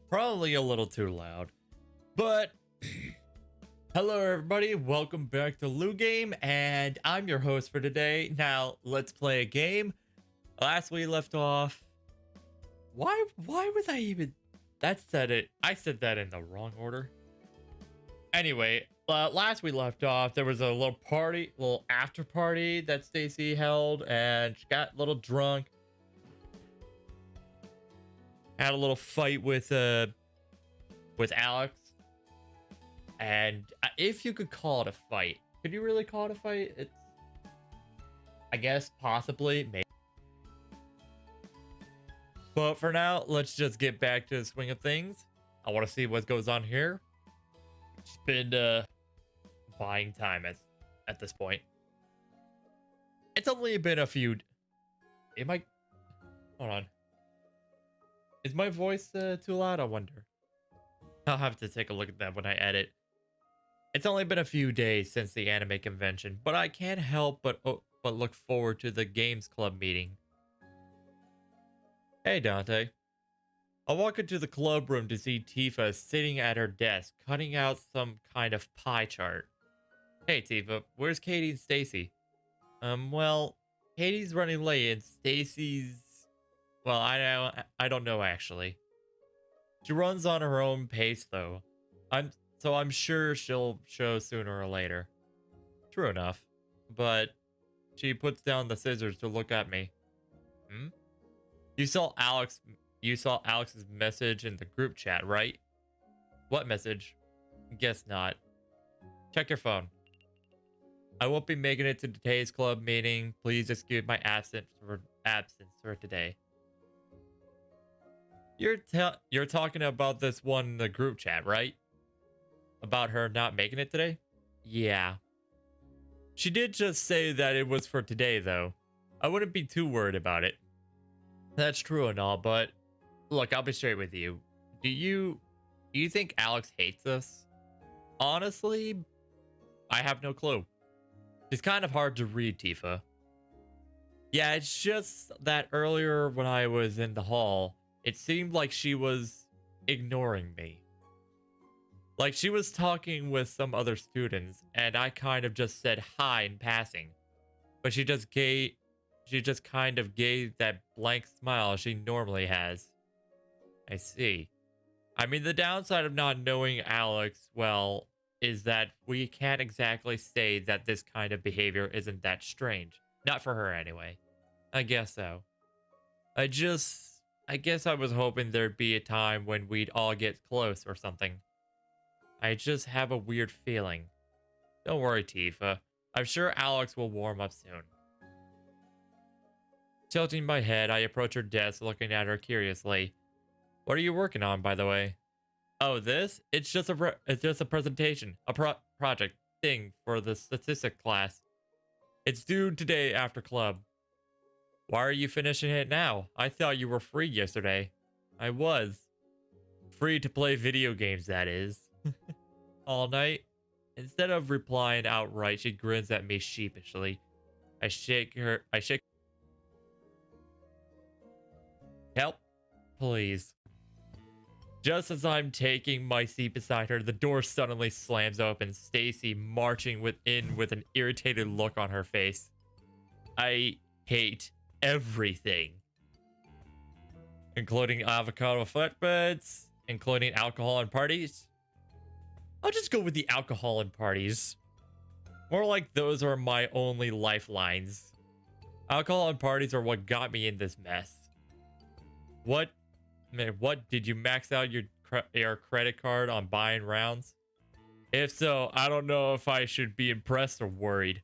Probably a little too loud. But hello everybody, welcome back to LuGame, and I'm your host for today. Now let's play a game. Last we left off. Why was I even that said it? I said that in the wrong order. Anyway, last we left off, there was a little after party that Stacey held, and she got a little drunk. Had a little fight with Alex, and if you could call it a fight, could you really call it a fight? It's, I guess, possibly, maybe. But for now, let's just get back to the swing of things. I want to see what goes on here. It's been buying time at this point. It's only been a few. Hold on. Is my voice too loud? I wonder. I'll have to take a look at that when I edit. It's only been a few days since the anime convention, but I can't help but look forward to the games club meeting. Hey Dante. I walk into the club room to see Tifa sitting at her desk, cutting out some kind of pie chart. Hey Tifa, where's Katie and Stacey? Well, Katie's running late and Stacey's... Well, I don't know actually. She runs on her own pace though. I'm sure she'll show sooner or later. True enough. But she puts down the scissors to look at me. You saw Alex's message in the group chat, right? What message? Guess not. Check your phone. I won't be making it to today's club meeting. Please excuse my absence for today. You're talking about this one in the group chat, right? About her not making it today? Yeah. She did just say that it was for today, though. I wouldn't be too worried about it. That's true and all, but look, I'll be straight with you. Do you think Alex hates us? Honestly, I have no clue. It's kind of hard to read, Tifa. Yeah, it's just that earlier when I was in the hall, it seemed like she was ignoring me. Like she was talking with some other students, and I kind of just said hi in passing. But she just kind of gave that blank smile she normally has. I see. I mean, the downside of not knowing Alex well is that we can't exactly say that this kind of behavior isn't that strange. Not for her anyway. I guess so. I guess I was hoping there'd be a time when we'd all get close or something. I just have a weird feeling. Don't worry, Tifa. I'm sure Alex will warm up soon. Tilting my head, I approach her desk, looking at her curiously. What are you working on, by the way? Oh, this? It's just a presentation, a project thing for the statistics class. It's due today after club. Why are you finishing it now? I thought you were free yesterday. I was. Free to play video games, that is. All night? Instead of replying outright, she grins at me sheepishly. I shake. Help, please. Just as I'm taking my seat beside her, the door suddenly slams open, Stacey marching within with an irritated look on her face. I hate everything. Including avocado flatbreads, including alcohol and parties. I'll just go with the alcohol and parties. More like those are my only lifelines. Alcohol and parties are what got me in this mess. What did you max out your credit card on buying rounds? If so, I don't know if I should be impressed or worried.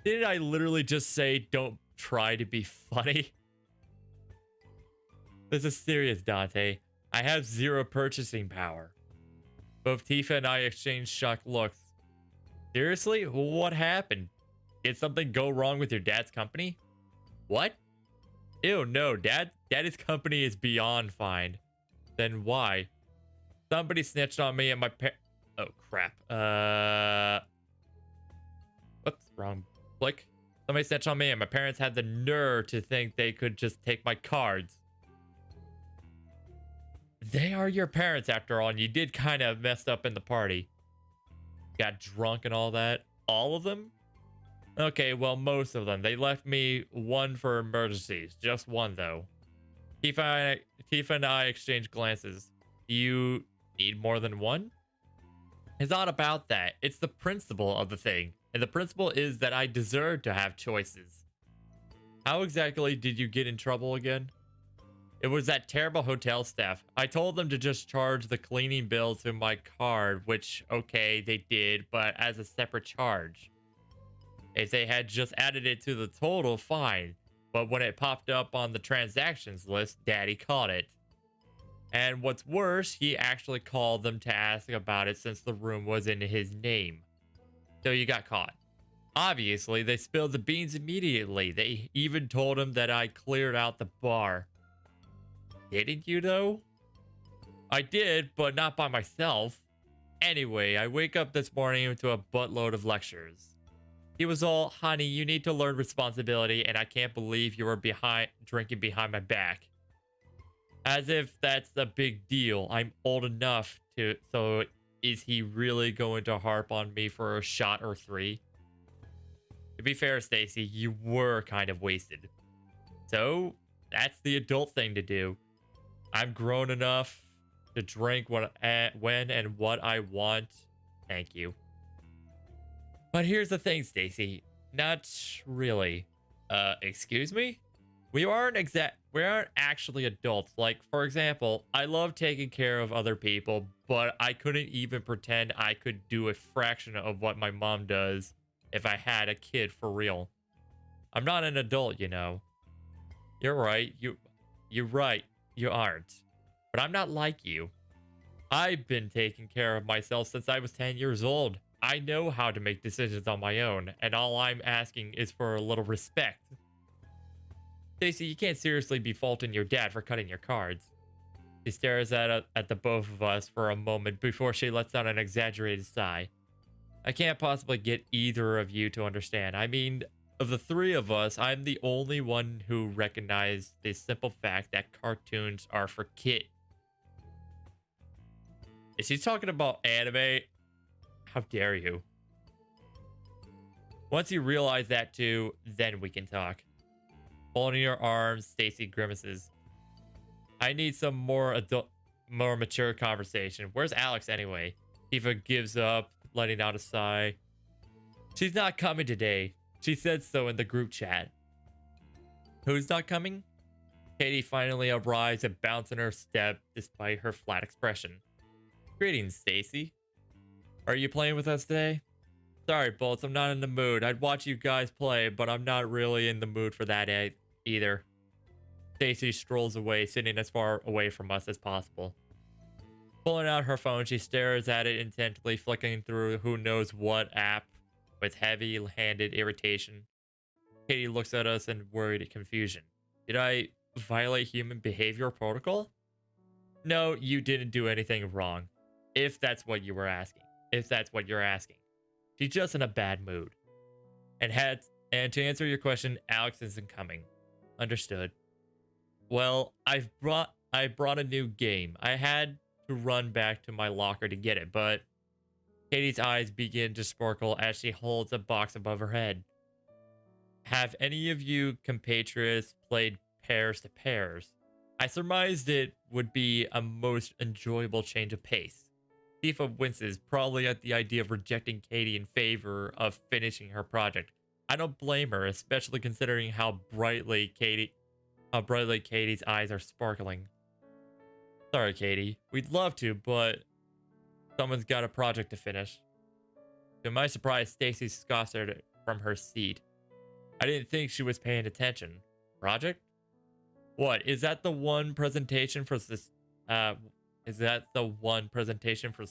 Didn't I literally just say don't try to be funny? This is serious, Dante. I have zero purchasing power. Both Tifa and I exchanged shocked looks. Seriously? What happened? Did something go wrong with your dad's company? What? Ew, no, Daddy's company is beyond fine. Then why? Somebody snitched on me and my oh crap. Whoops, wrong click. Somebody snitched on me and my parents had the nerve to think they could just take my cards. They are your parents after all, and you did kind of messed up in the party. Got drunk and all that. All of them? Okay, well, most of them. They left me one for emergencies. Just one, though. Tifa and I exchanged glances. Do you need more than one? It's not about that. It's the principle of the thing. And the principle is that I deserve to have choices. How exactly did you get in trouble again? It was that terrible hotel staff. I told them to just charge the cleaning bill to my card, which, okay, they did, but as a separate charge. If they had just added it to the total, fine. But when it popped up on the transactions list, Daddy caught it. And what's worse, he actually called them to ask about it since the room was in his name. So you got caught. Obviously, they spilled the beans immediately. They even told him that I cleared out the bar. Didn't you, though? I did, but not by myself. Anyway, I wake up this morning to a buttload of lectures. He was all, honey, you need to learn responsibility, and I can't believe you were drinking behind my back. As if that's a big deal. I'm old enough to, so is he really going to harp on me for a shot or three? To be fair, Stacey, you were kind of wasted. So, that's the adult thing to do. I'm grown enough to drink when and what I want. Thank you. But here's the thing, Stacey. Not really. Excuse me? We aren't actually adults. Like, for example, I love taking care of other people, but I couldn't even pretend I could do a fraction of what my mom does if I had a kid for real. I'm not an adult, you know. You're right. You're right. You aren't. But I'm not like you. I've been taking care of myself since I was 10 years old. I know how to make decisions on my own, and all I'm asking is for a little respect. Stacey, you can't seriously be faulting your dad for cutting your cards. She stares at the both of us for a moment before she lets out an exaggerated sigh. I can't possibly get either of you to understand. I mean, of the three of us, I'm the only one who recognized the simple fact that cartoons are for kids. Is she talking about anime? How dare you? Once you realize that too, then we can talk. Holding your arms, Stacey grimaces. I need some more mature conversation. Where's Alex anyway? Tifa gives up, letting out a sigh. She's not coming today. She said so in the group chat. Who's not coming? Katie finally arrives and bounces in her step despite her flat expression. Greetings, Stacey. Are you playing with us today? Sorry, Bolts, I'm not in the mood. I'd watch you guys play, but I'm not really in the mood for that either. Stacey strolls away, sitting as far away from us as possible. Pulling out her phone, she stares at it intently, flicking through who knows what app with heavy-handed irritation. Katie looks at us in worried confusion. Did I violate human behavior protocol? No, you didn't do anything wrong. If that's what you were asking. If that's what you're asking. She's just in a bad mood. And to answer your question, Alex isn't coming. Understood. Well, I brought a new game. I had to run back to my locker to get it, but Katie's eyes begin to sparkle as she holds a box above her head. Have any of you compatriots played Pairs to Pairs? I surmised it would be a most enjoyable change of pace. Tifa winces, probably at the idea of rejecting Katie in favor of finishing her project. I don't blame her, especially considering how brightly Katie's eyes are sparkling. Sorry, Katie. We'd love to, but someone's got a project to finish. To my surprise, Stacey scossered from her seat. I didn't think she was paying attention. Project? What, is that the one presentation for this? Is that the one presentation for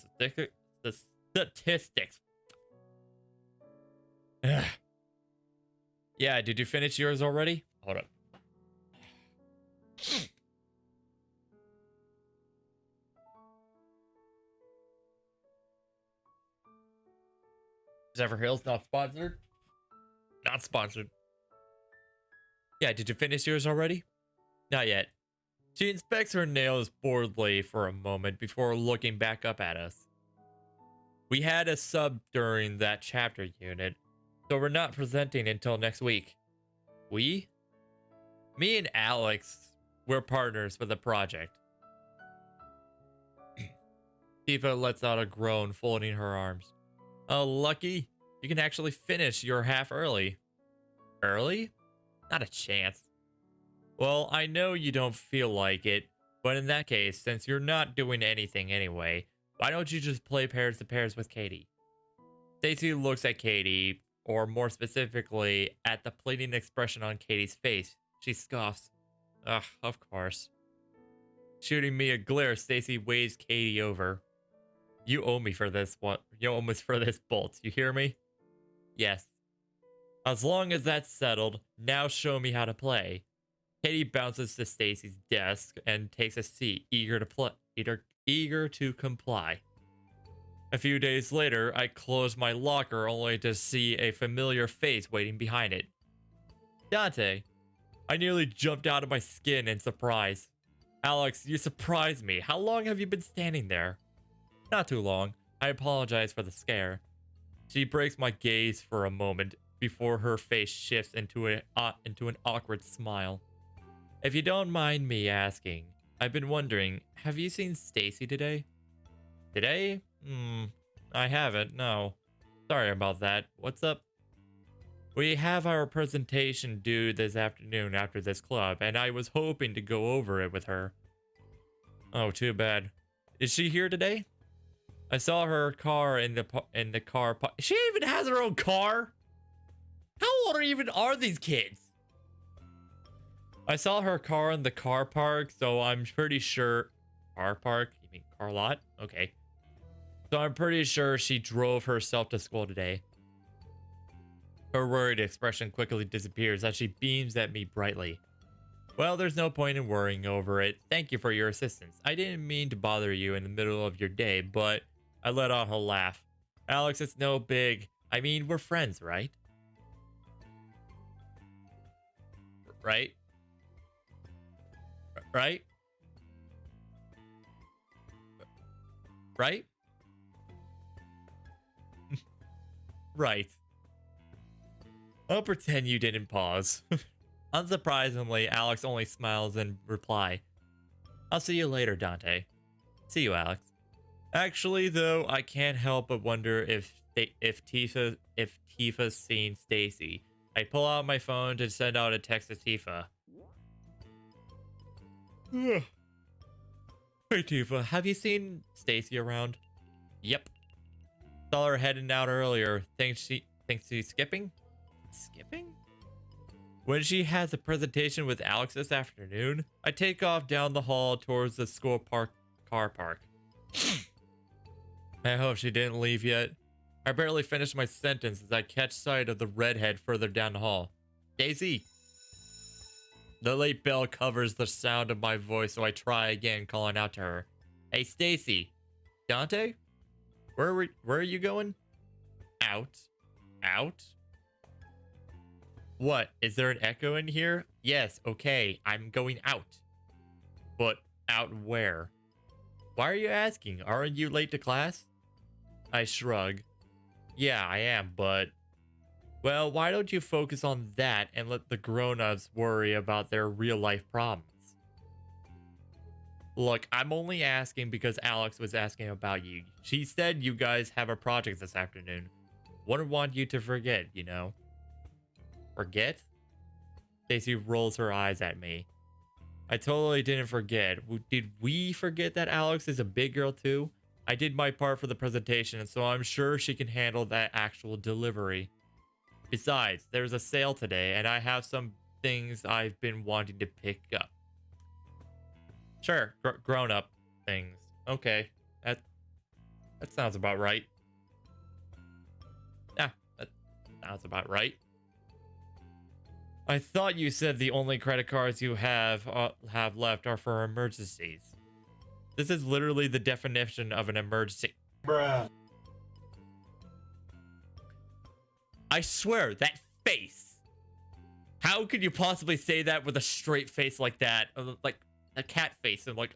statistics? Ugh. Yeah, did you finish yours already? Hold up. Zephyr Hills not sponsored? Not sponsored. Yeah, did you finish yours already? Not yet. She inspects her nails boredly for a moment before looking back up at us. We had a sub during that chapter unit, so we're not presenting until next week. We? Me and Alex, we're partners for the project. Tifa lets out a groan, folding her arms. Oh, lucky. You can actually finish your half early. Early? Not a chance. Well, I know you don't feel like it, but in that case, since you're not doing anything anyway, why don't you just play pairs to pairs with Katie? Stacey looks at Katie, or more specifically, at the pleading expression on Katie's face. She scoffs. Ugh, of course. Shooting me a glare, Stacey waves Katie over. You owe me for this one. You owe me for this bolt. You hear me? Yes. As long as that's settled, now show me how to play. Katie bounces to Stacey's desk and takes a seat, eager to comply. A few days later, I close my locker only to see a familiar face waiting behind it. Dante. I nearly jumped out of my skin in surprise. Alex, you surprised me. How long have you been standing there? Not too long. I apologize for the scare. She breaks my gaze for a moment before her face shifts into an awkward smile. If you don't mind me asking, I've been wondering, have you seen Stacey today? Today? I haven't, no. Sorry about that. What's up? We have our presentation due this afternoon after this club, and I was hoping to go over it with her. Oh, too bad. Is she here today? I saw her car in the car park. She even has her own car? How old are these kids? I saw her car in the car park, so I'm pretty sure... Car park? You mean car lot? Okay. So I'm pretty sure she drove herself to school today. Her worried expression quickly disappears as she beams at me brightly. Well, there's no point in worrying over it. Thank you for your assistance. I didn't mean to bother you in the middle of your day, but I let out a laugh. Alex, it's no big... I mean, we're friends, right? Right? Right? Right? Right. I'll pretend you didn't pause. Unsurprisingly, Alex only smiles in reply. I'll see you later, Dante. See you, Alex. Actually, though, I can't help but wonder if Tifa's seen Stacey. I pull out my phone to send out a text to Tifa. Hey Tifa, have you seen Stacey around? Yep. Saw her heading out earlier. Thinks she's skipping? Skipping? When she has a presentation with Alex this afternoon, I take off down the hall towards the school car park. I hope she didn't leave yet. I barely finish my sentence as I catch sight of the redhead further down the hall. Daisy! The late bell covers the sound of my voice, so I try again, calling out to her. Hey, Stacey. Dante? Where are you going? Out. Out? What? Is there an echo in here? Yes, okay. I'm going out. But out where? Why are you asking? Aren't you late to class? I shrug. Yeah, I am, but... Well, why don't you focus on that and let the grown-ups worry about their real-life problems? Look, I'm only asking because Alex was asking about you. She said you guys have a project this afternoon. Wouldn't want you to forget, you know? Forget? Stacey rolls her eyes at me. I totally didn't forget. Did we forget that Alex is a big girl too? I did my part for the presentation, so I'm sure she can handle that actual delivery. Besides, there's a sale today, and I have some things I've been wanting to pick up. Sure, grown-up things. Okay, that sounds about right. Yeah, that sounds about right. I thought you said the only credit cards you have left are for emergencies. This is literally the definition of an emergency. Bruh. I swear, that face. How could you possibly say that with a straight face like that? Like, a cat face. I'm like,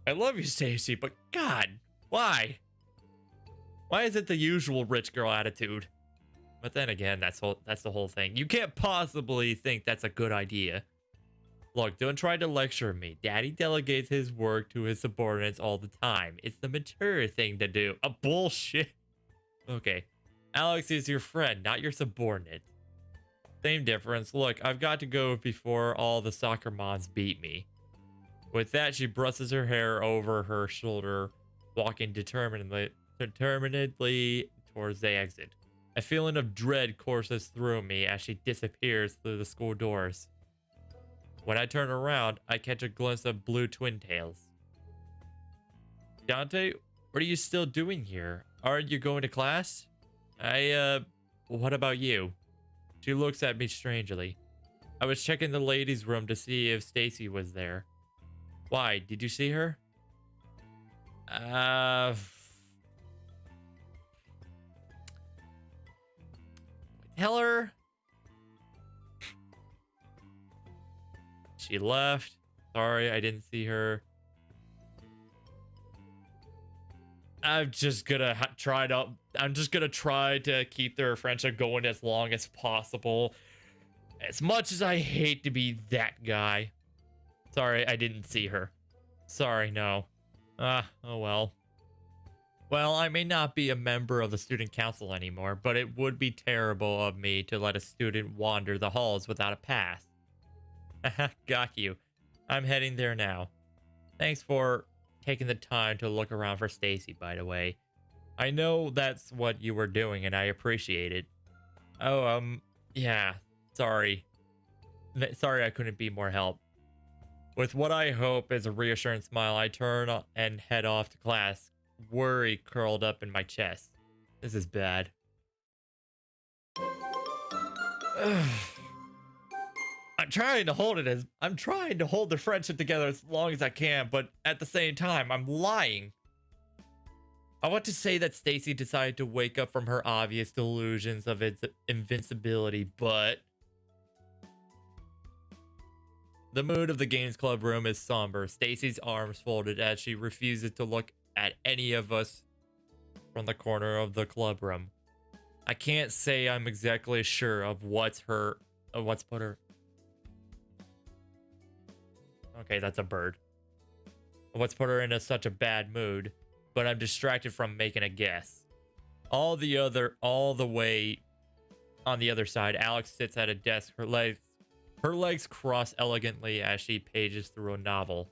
I love you, Stacey, but God, why? Why is it the usual rich girl attitude? But then again, that's the whole thing. You can't possibly think that's a good idea. Look, don't try to lecture me. Daddy delegates his work to his subordinates all the time. It's the mature thing to do. A bullshit. Okay. Alex is your friend, not your subordinate. Same difference. Look, I've got to go before all the soccer moms beat me. With that, she brushes her hair over her shoulder, walking determinedly towards the exit. A feeling of dread courses through me as she disappears through the school doors. When I turn around, I catch a glimpse of blue twin tails. Dante, what are you still doing here? Aren't you going to class? What about you? She looks at me strangely. I was checking the ladies' room to see if Stacey was there. Why? Did you see her? Tell her. She left. Sorry, I didn't see her. I'm just gonna try to keep their friendship going as long as possible. As much as I hate to be that guy. Sorry, I didn't see her. Sorry, no. Oh well. Well, I may not be a member of the student council anymore, but it would be terrible of me to let a student wander the halls without a pass. Got you. I'm heading there now. Thanks for taking the time to look around for Stacey, by the way. I know that's what you were doing, and I appreciate it. Oh, yeah. Sorry. Sorry I couldn't be more help. With what I hope is a reassuring smile, I turn and head off to class, worry curled up in my chest. This is bad. I'm trying to hold the friendship together as long as I can, but at the same time, I'm lying. I want to say that Stacey decided to wake up from her obvious delusions of its invincibility, but the mood of the games club room is somber. Stacey's arms folded as she refuses to look at any of us from the corner of the club room. I can't say I'm exactly sure of what's put her. Okay, that's a bird. What's put her in such a bad mood, but I'm distracted from making a guess. All the way on the other side, Alex sits at a desk, her legs cross elegantly as she pages through a novel.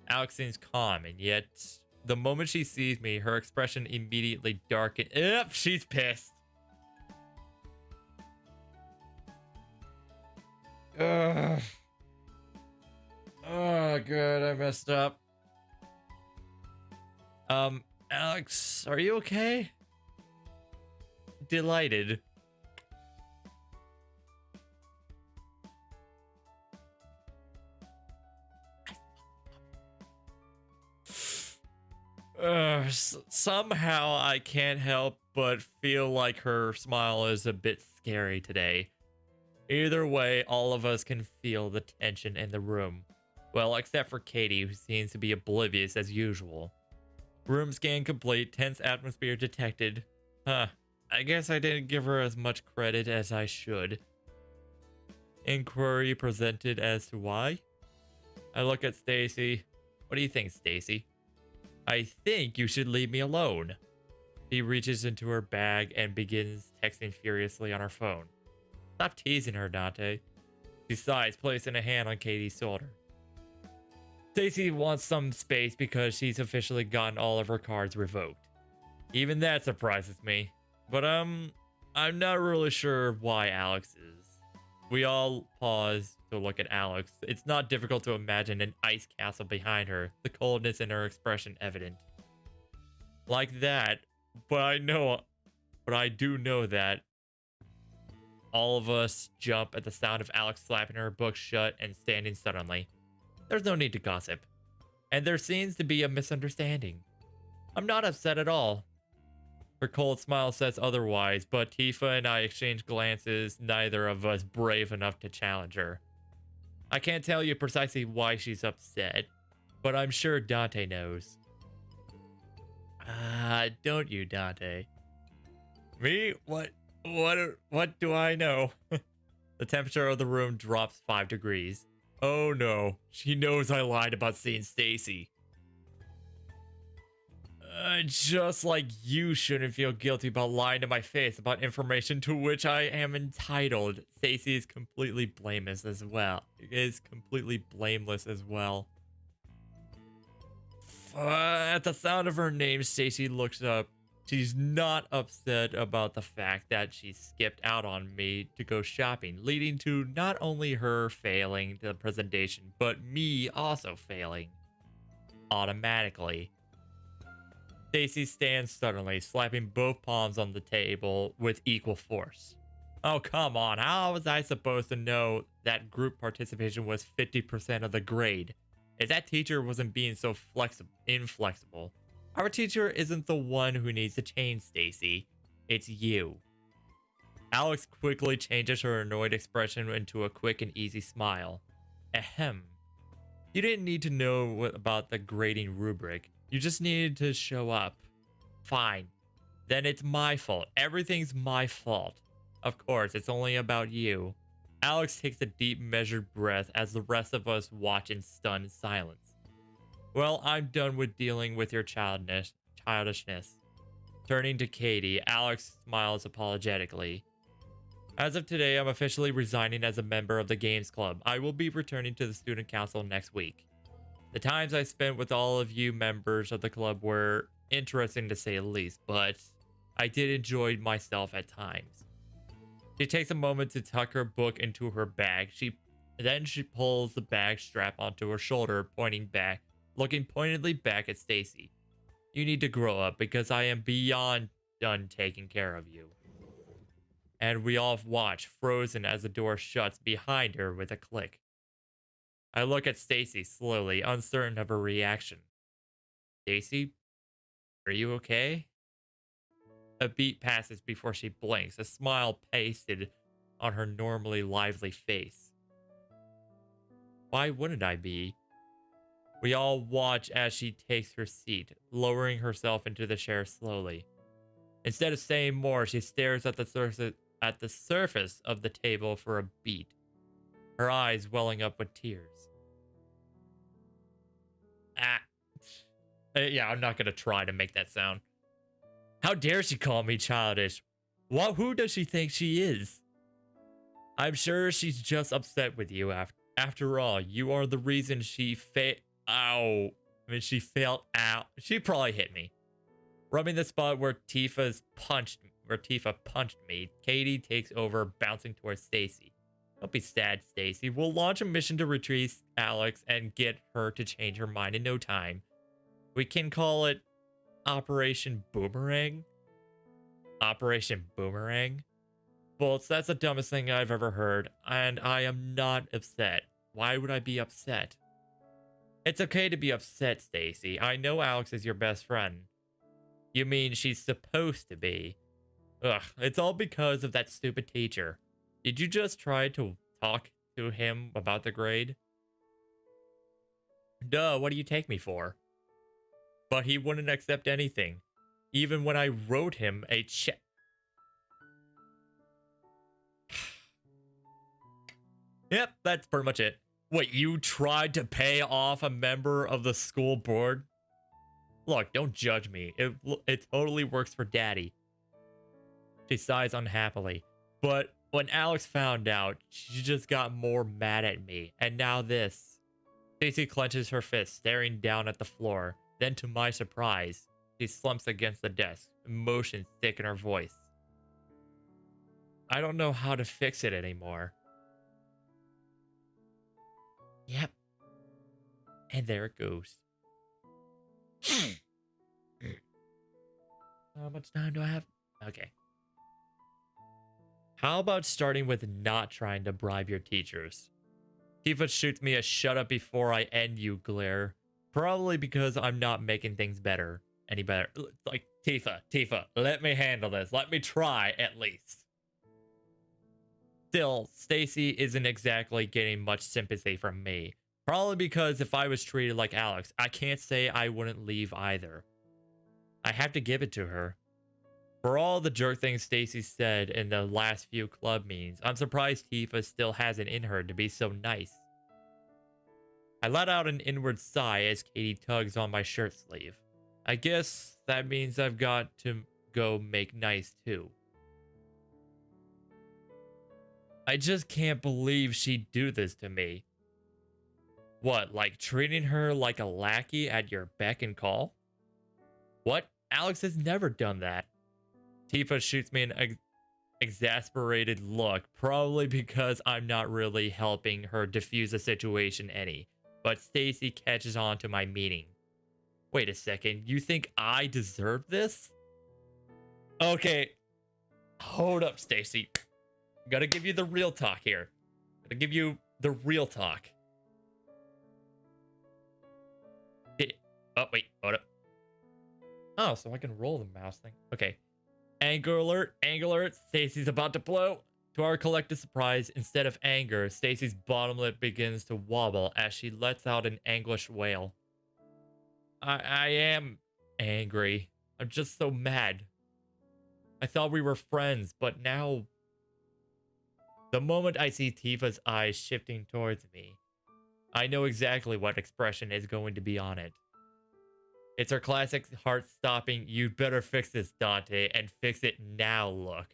Alex seems calm, and yet the moment she sees me, her expression immediately darkens. Yep, she's pissed. Ugh. Oh, good. I messed up. Alex, are you okay? Delighted. Somehow I can't help but feel like her smile is a bit scary today. Either way, all of us can feel the tension in the room. Well, except for Katie, who seems to be oblivious as usual. Room scan complete, tense atmosphere detected. Huh, I guess I didn't give her as much credit as I should. Inquiry presented as to why? I look at Stacey. What do you think, Stacey? I think you should leave me alone. She reaches into her bag and begins texting furiously on her phone. Stop teasing her, Dante. She sighs, placing a hand on Katie's shoulder. Stacey wants some space because she's officially gotten all of her cards revoked. Even that surprises me. But I'm not really sure why Alex is. We all pause to look at Alex. It's not difficult to imagine an ice castle behind her, the coldness in her expression evident. Like that, but I do know that all of us jump at the sound of Alex slapping her book shut and standing suddenly. There's no need to gossip. And there seems to be a misunderstanding. I'm not upset at all. Her cold smile says otherwise, but Tifa and I exchange glances, neither of us brave enough to challenge her. I can't tell you precisely why she's upset, but I'm sure Dante knows. Don't you, Dante? Me? What do I know? The temperature of the room drops 5 degrees. Oh no, she knows I lied about seeing Stacey. Just like you shouldn't feel guilty about lying to my face about information to which I am entitled. Stacey is completely blameless as well. At the sound of her name, Stacey looks up. She's not upset about the fact that she skipped out on me to go shopping, leading to not only her failing the presentation, but me also failing automatically. Stacey stands suddenly, slapping both palms on the table with equal force. Oh, come on. How was I supposed to know that group participation was 50% of the grade? If that teacher wasn't being so inflexible. Our teacher isn't the one who needs to change, Stacey. It's you. Alex quickly changes her annoyed expression into a quick and easy smile. Ahem. You didn't need to know about the grading rubric. You just needed to show up. Fine. Then it's my fault. Everything's my fault. Of course, it's only about you. Alex takes a deep, measured breath as the rest of us watch in stunned silence. Well, I'm done with dealing with your childishness. Turning to Katie, Alex smiles apologetically. As of today, I'm officially resigning as a member of the Games Club. I will be returning to the Student Council next week. The times I spent with all of you members of the club were interesting to say the least, but I did enjoy myself at times. She takes a moment to tuck her book into her bag. Then she pulls the bag strap onto her shoulder, looking pointedly back at Stacey. You need to grow up because I am beyond done taking care of you. And we all watch, frozen as the door shuts behind her with a click. I look at Stacey slowly, uncertain of her reaction. Stacey, are you okay? A beat passes before she blinks, a smile pasted on her normally lively face. Why wouldn't I be? We all watch as she takes her seat, lowering herself into the chair slowly. Instead of saying more, she stares at the surface of the table for a beat, her eyes welling up with tears. Yeah, I'm not gonna try to make that sound. How dare she call me childish? Who does she think she is? I'm sure she's just upset with you. After all, you are the reason she failed. She probably hit me. Rubbing the spot where Tifa punched me, Katie takes over, bouncing towards Stacey. Don't be sad, Stacey. We'll launch a mission to retrieve Alex and get her to change her mind in no time. We can call it Operation Boomerang. Operation Boomerang? Bolts, that's the dumbest thing I've ever heard, and I am not upset. Why would I be upset? It's okay to be upset, Stacey. I know Alex is your best friend. You mean she's supposed to be? Ugh, it's all because of that stupid teacher. Did you just try to talk to him about the grade? Duh, what do you take me for? But he wouldn't accept anything, even when I wrote him a check. Yep, that's pretty much it. What, you tried to pay off a member of the school board? Look, don't judge me. It totally works for Daddy. She sighs unhappily. But when Alex found out, she just got more mad at me. And now this. Stacey clenches her fist, staring down at the floor. Then, to my surprise, she slumps against the desk, emotion thick in her voice. I don't know how to fix it anymore. Yep. And there it goes. How much time do I have? Okay. How about starting with not trying to bribe your teachers? Tifa shoots me a shut up before I end you glare. Probably because I'm not making things any better. Like, Tifa, let me handle this. Let me try at least. Still, Stacey isn't exactly getting much sympathy from me. Probably because if I was treated like Alex, I can't say I wouldn't leave either. I have to give it to her. For all the jerk things Stacey said in the last few club meetings, I'm surprised Tifa still has it in her to be so nice. I let out an inward sigh as Katie tugs on my shirt sleeve. I guess that means I've got to go make nice too. I just can't believe she'd do this to me. What, like treating her like a lackey at your beck and call? What? Alex has never done that. Tifa shoots me an exasperated look, probably because I'm not really helping her diffuse the situation any. But Stacey catches on to my meaning. Wait a second, you think I deserve this? Okay, hold up, Stacey. Gotta give you the real talk here. Gotta give you the real talk. Oh, wait, hold up. Oh, so I can roll the mouse thing. Okay. Anger alert, Stacey's about to blow. To our collective surprise, instead of anger, Stacey's bottom lip begins to wobble as she lets out an anguished wail. I am angry. I'm just so mad. I thought we were friends, but now... The moment I see Tifa's eyes shifting towards me, I know exactly what expression is going to be on it. It's our classic heart-stopping, you better fix this, Dante, and fix it now look.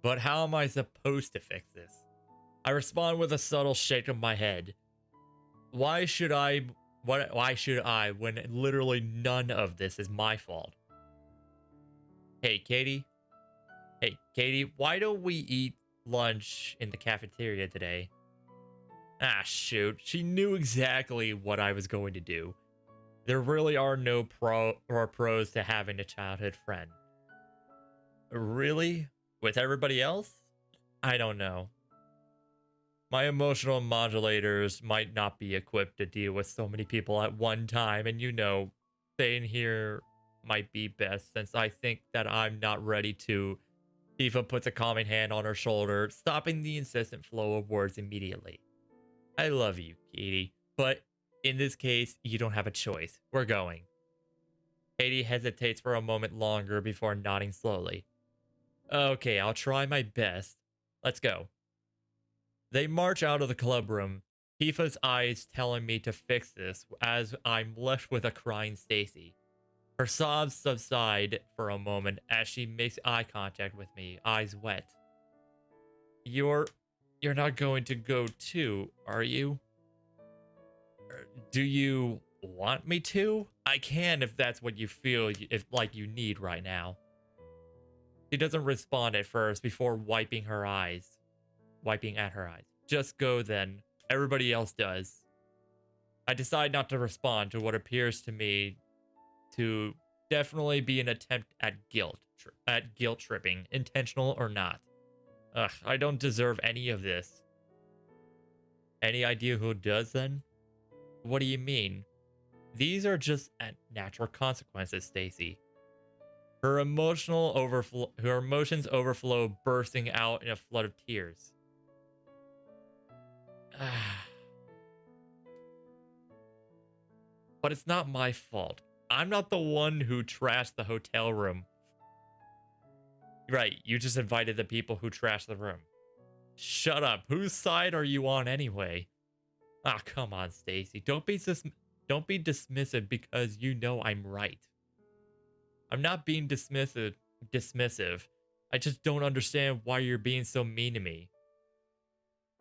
But how am I supposed to fix this? I respond with a subtle shake of my head. Why should I when literally none of this is my fault? Hey, Katie, why don't we eat lunch in the cafeteria today? Ah, shoot. She knew exactly what I was going to do. There really are no pros to having a childhood friend. Really? With everybody else? I don't know. My emotional modulators might not be equipped to deal with so many people at one time, and staying here might be best since I think that I'm not ready to. Tifa puts a calming hand on her shoulder, stopping the incessant flow of words immediately. I love you, Katie, but in this case, you don't have a choice. We're going. Katie hesitates for a moment longer before nodding slowly. Okay, I'll try my best. Let's go. They march out of the club room, Tifa's eyes telling me to fix this as I'm left with a crying Stacey. Her sobs subside for a moment as she makes eye contact with me, eyes wet. You're not going to go too, are you? Do you want me to? I can if that's what you feel like you need right now. She doesn't respond at first before wiping at her eyes. Just go then. Everybody else does. I decide not to respond to what appears to me to definitely be an attempt at guilt tripping, intentional or not. Ugh, I don't deserve any of this. Any idea who does then? What do you mean? These are just natural consequences, Stacey. Her emotions overflow, bursting out in a flood of tears. But it's not my fault. I'm not the one who trashed the hotel room. Right, you just invited the people who trashed the room. Shut up. Whose side are you on anyway? Ah, come on, Stacey. Don't be dismissive because you know I'm right. I'm not being dismissive. I just don't understand why you're being so mean to me.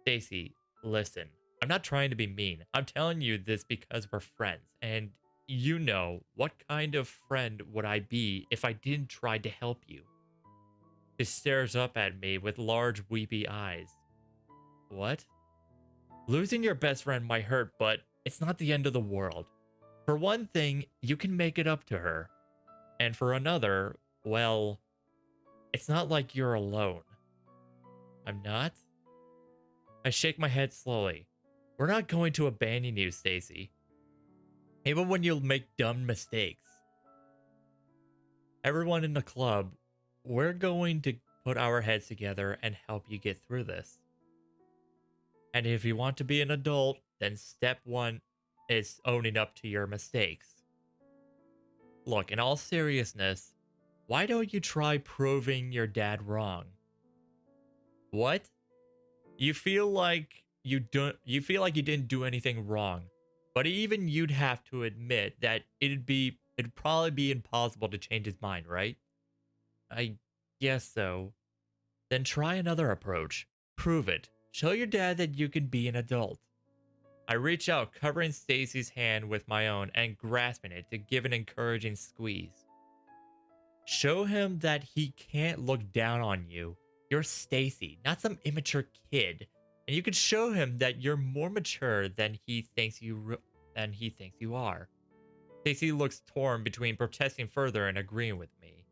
Stacey, listen. I'm not trying to be mean. I'm telling you this because we're friends. And you know, what kind of friend would I be if I didn't try to help you? She stares up at me with large, weepy eyes. What? Losing your best friend might hurt, but it's not the end of the world. For one thing, you can make it up to her. And for another, well, it's not like you're alone. I'm not? I shake my head slowly. We're not going to abandon you, Stacey. Even when you make dumb mistakes. Everyone in the club, we're going to put our heads together and help you get through this. And if you want to be an adult, then step one is owning up to your mistakes. Look, in all seriousness, why don't you try proving your dad wrong? What? You feel like you feel like you didn't do anything wrong. But even you'd have to admit that it'd probably be impossible to change his mind, right? I guess so. Then try another approach. Prove it. Show your dad that you can be an adult. I reach out, covering Stacey's hand with my own and grasping it to give an encouraging squeeze. Show him that he can't look down on you. You're Stacey, not some immature kid. And you can show him that you're more mature than he thinks you are. Stacey looks torn between protesting further and agreeing with me.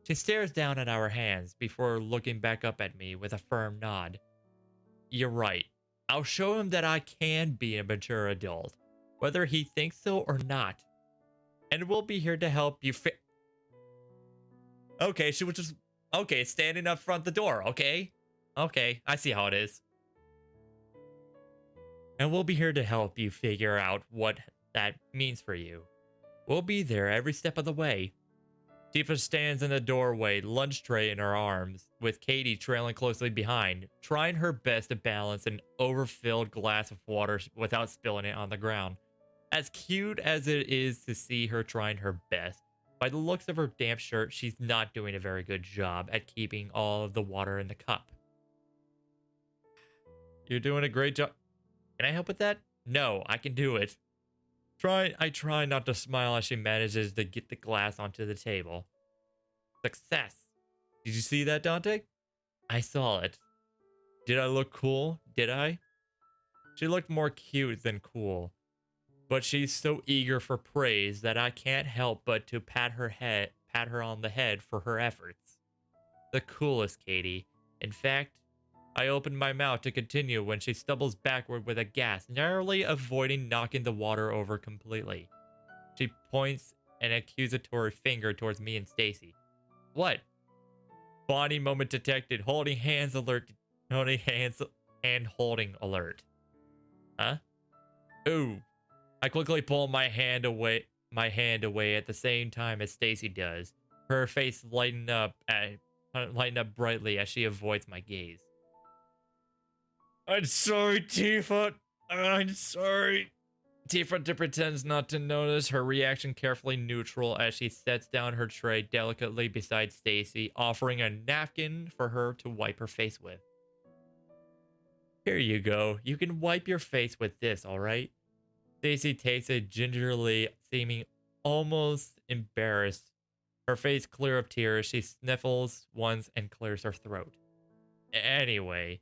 She stares down at our hands before looking back up at me with a firm nod. You're right. I'll show him that I can be a mature adult, whether he thinks so or not. And we'll be here to help you Okay, she was just... Okay, standing up front the door, okay? Okay, I see how it is. And we'll be here to help you figure out what that means for you. We'll be there every step of the way. Tifa stands in the doorway, lunch tray in her arms, with Katie trailing closely behind, trying her best to balance an overfilled glass of water without spilling it on the ground. As cute as it is to see her trying her best, by the looks of her damp shirt, she's not doing a very good job at keeping all of the water in the cup. You're doing a great job. Can I help with that? No, I can do it. I try not to smile as she manages to get the glass onto the table. Success. Did you see that, Dante? I saw it. Did I look cool? Did I? She looked more cute than cool. But she's so eager for praise that I can't help but to pat her on the head for her efforts. The coolest, Katie. In fact, I opened my mouth to continue when she stumbles backward with a gasp, narrowly avoiding knocking the water over completely. She points an accusatory finger towards me and Stacey. What? Bonding moment detected. Holding hands alert. Holding hands and holding alert. Huh? Ooh. I quickly pull my hand away at the same time as Stacey does. Her face lighten up brightly as she avoids my gaze. I'm sorry, Tifa. I'm sorry. Tifa pretends not to notice, her reaction carefully neutral as she sets down her tray delicately beside Stacey, offering a napkin for her to wipe her face with. Here you go. You can wipe your face with this, all right? Stacey takes it gingerly, seeming almost embarrassed. Her face clear of tears, she sniffles once and clears her throat. Anyway,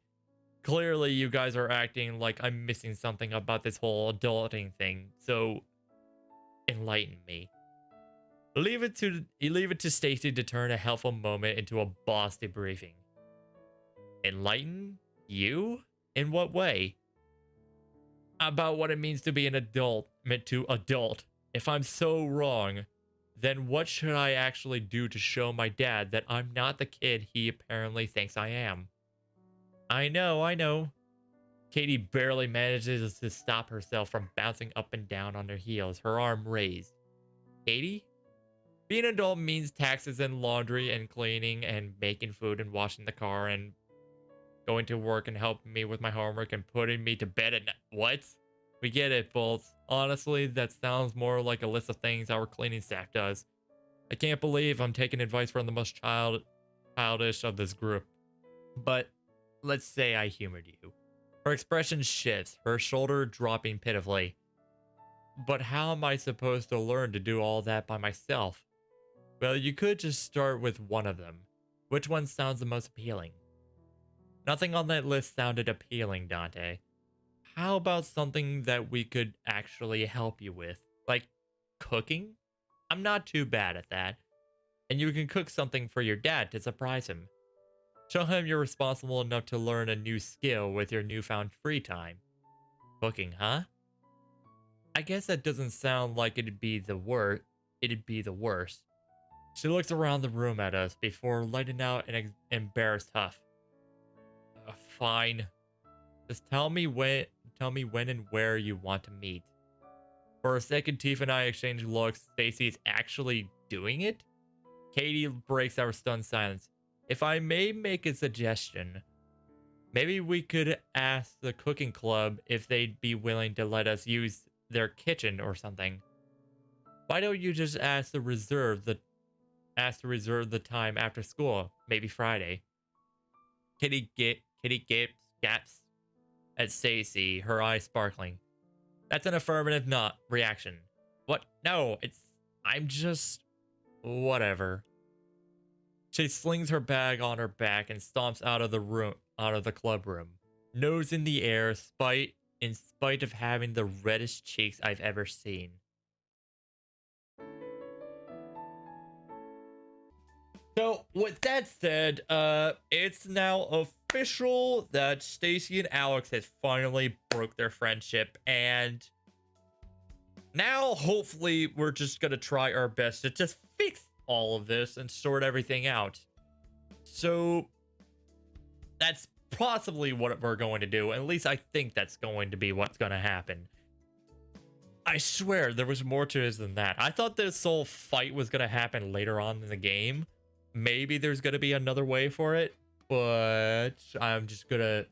clearly you guys are acting like I'm missing something about this whole adulting thing, so enlighten me. Leave it to Stacey to turn a helpful moment into a boss debriefing. Enlighten you? In what way? About what it means to be an adult, meant to adult. If I'm so wrong, then what should I actually do to show my dad that I'm not the kid he apparently thinks I am? I know. Katie barely manages to stop herself from bouncing up and down on her heels, her arm raised. Katie? Being an adult means taxes and laundry and cleaning and making food and washing the car and going to work and helping me with my homework and putting me to bed at night. What? We get it, Bolts. Honestly, that sounds more like a list of things our cleaning staff does. I can't believe I'm taking advice from the most childish of this group. But let's say I humored you. Her expression shifts, her shoulder dropping pitifully. But how am I supposed to learn to do all that by myself? Well, you could just start with one of them. Which one sounds the most appealing? Nothing on that list sounded appealing, Dante. How about something that we could actually help you with? Like cooking? I'm not too bad at that. And you can cook something for your dad to surprise him. Show him you're responsible enough to learn a new skill with your newfound free time. Cooking, huh? I guess that doesn't sound like it'd be the worst. She looks around the room at us before letting out an embarrassed huff. Fine. Just tell me when and where you want to meet. For a second, Tifa and I exchange looks. Stacey is actually doing it? Katie breaks our stunned silence. If I may make a suggestion, maybe we could ask the cooking club if they'd be willing to let us use their kitchen or something. Why don't you just ask to reserve the time after school, maybe Friday? Kitty gaps at Stacey, her eyes sparkling. That's an affirmative not reaction. What? No, I'm just whatever. She slings her bag on her back and stomps out of the club room, nose in the air, in spite of having the reddest cheeks I've ever seen. So, with that said, it's now official that Stacey and Alex has finally broke their friendship, and now hopefully we're just gonna try our best to just fix all of this and sort everything out. So, that's possibly what we're going to do. At least I think that's going to be what's gonna happen. I swear there was more to this than that. I thought this whole fight was gonna happen later on in the game. Maybe there's gonna be another way for it, but I'm just gonna,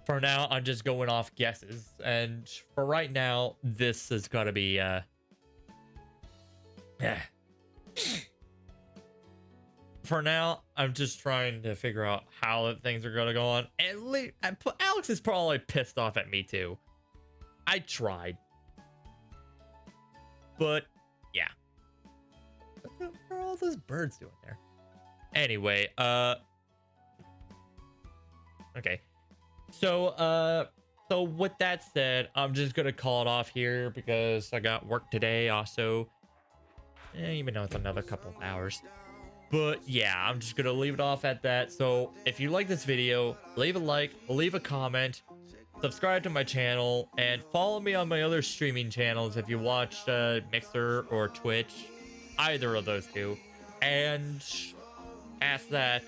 for now, I'm just going off guesses. And for right now, this is gonna be, for now, I'm just trying to figure out how things are gonna go on. Alex is probably pissed off at me too. I tried. But, yeah. What are all those birds doing there? Anyway, okay. So with that said, I'm just gonna call it off here because I got work today also. Even though it's another couple of hours. But yeah, I'm just gonna leave it off at that. So if you like this video, leave a like, leave a comment, subscribe to my channel, and follow me on my other streaming channels if you watch Mixer or Twitch, either of those two. And past that,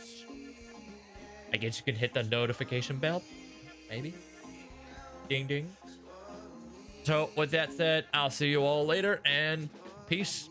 I guess you can hit the notification bell, maybe. Ding ding. So with that said, I'll see you all later, and peace.